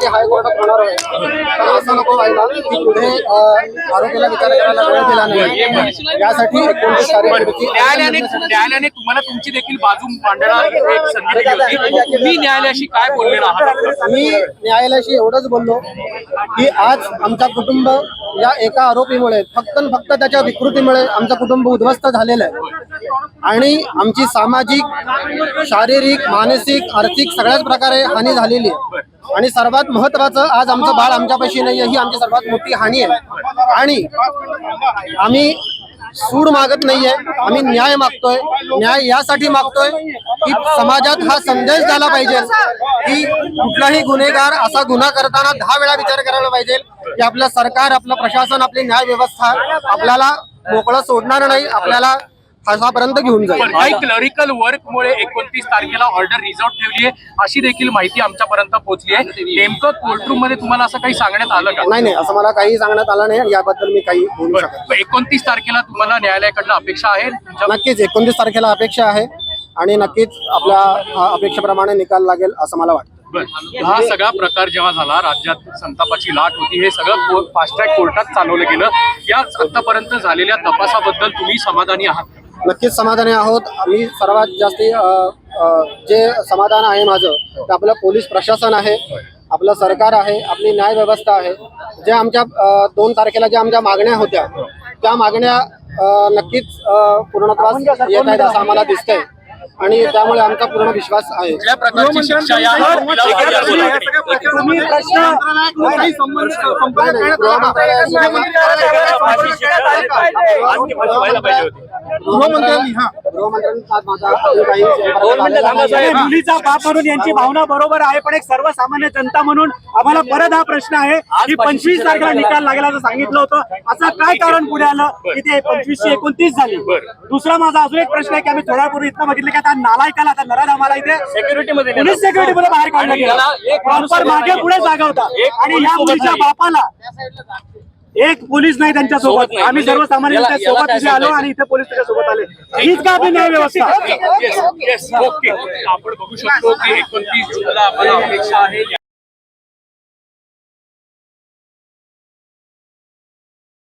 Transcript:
की हायकोर्टात होणार आहे. पण असं नको व्हायला की पुढे आरोपीला विचार करायला वेळ दिला नाही. यासाठी 29 तारीख रोजी न्यायालयाने तुम्हाला तुमची देखील बाजू मांडण्याची एक संधी दिली होती. तुम्ही न्यायालयाशी काय बोललेला आहात? मी न्यायालयाशी एवढंच बोललो की आज आमचा कुटुंब या एका आरोपीमुळे फक्त त्याच्या विकृतीमुळे आमचं कुटुंब उद्ध्वस्त झालेलं आहे आणि आमची सामाजिक, शारीरिक, मानसिक, आर्थिक सगळ्याच प्रकारे हानी झालेली आहे. आणि सर्वात महत्वाचं, आज आमचं बाळ आमच्यापाशी नाही ही आमची सर्वात मोठी हानी आहे. आणि आम्ही सूड मागत नाहीये, आम्ही न्याय मागतोय. न्याय यासाठी मागतोय की समाजात हा संदेश झाला पाहिजे की कुठलाही गुन्हेगार असा गुन्हा करताना 10 वेळा विचार करायला पाहिजे की आपलं सरकार, आपलं प्रशासन, आपली न्याय व्यवस्था आपल्याला मोकळं सोडणार नाही, आपल्याला फासापर्यंत घेऊन जाईल. काही क्लरिकल वर्कमुळे 29 तारखेला ऑर्डर रिझर्व ठेवली आहे अशी देखील माहिती आमच्यापर्यंत पोहोचली आहे. नेमकं कोर्टरूम मध्ये तुम्हाला असं काही सांगण्यात आलं का? नाही, असं मला काही सांगण्यात आलं नाही. याबद्दल मी काही बोलू शकत नाही. 29 तारखेला तुम्हाला न्यायालयाकडनं अपेक्षा आहे? नक्कीच 29 तारखेला अपेक्षा आहे आणि नक्कीच आपल्या अपेक्षेप्रमाणे निकाल लागेल असं मला वाटतं. हा सगळा प्रकार जेव्हा झाला, राज्यात संतापाची लाट होती, हे सगळं फास्ट ट्रॅक कोर्टात चालवलं गेलं. या आतापर्यंत झालेल्या तपासाबद्दल तुम्ही समाधानी आहात? नक्कीच समाधानी आहोत. मी सर्वात जास्ती जे समाधान आहे माझं ते आपलं पोलीस प्रशासन आहे, आपलं सरकार आहे, आपली न्याय व्यवस्था आहे. जे आमच्या 2 तारखेला ज्या आमच्या मागण्या होत्या त्या मागण्या नक्कीच पूर्णत्वास येत आहेत असं आम्हाला दिसतंय आणि त्यामुळे आमचा पूर्ण विश्वास आहे. कुठल्या प्रकारची शिक्षा या मुलीचा बाप म्हणून यांची भावना बरोबर आहे, पण एक सर्वसामान्य जनता म्हणून आम्हाला परत हा प्रश्न आहे की 25 तारखेला निकाल लागेल असं सांगितलं होतं. असं काय कारण पुढे आलं की ते 25 ची 29 झाली? दुसरा माझा अजून एक प्रश्न आहे की आम्ही थोड्या पूर्वी इथं बघितलं की आता नालायकाला, आता नराधामाला इथे सिक्युरिटीमध्ये बाहेर काढलं गेलं. प्रॉपर मागे पुढे जागा होता आणि या मुलीच्या बापाला एक पोलीस नाही त्यांच्या सोबत. आम्ही सर्वसामान्य सोबत इथे आलो आणि इथे पोलीस त्याच्या सोबत आले. हीच का आपली न्याय व्यवस्था? आपण बघू शकतो की 29 जूनला आम्हाला अपेक्षा आहे.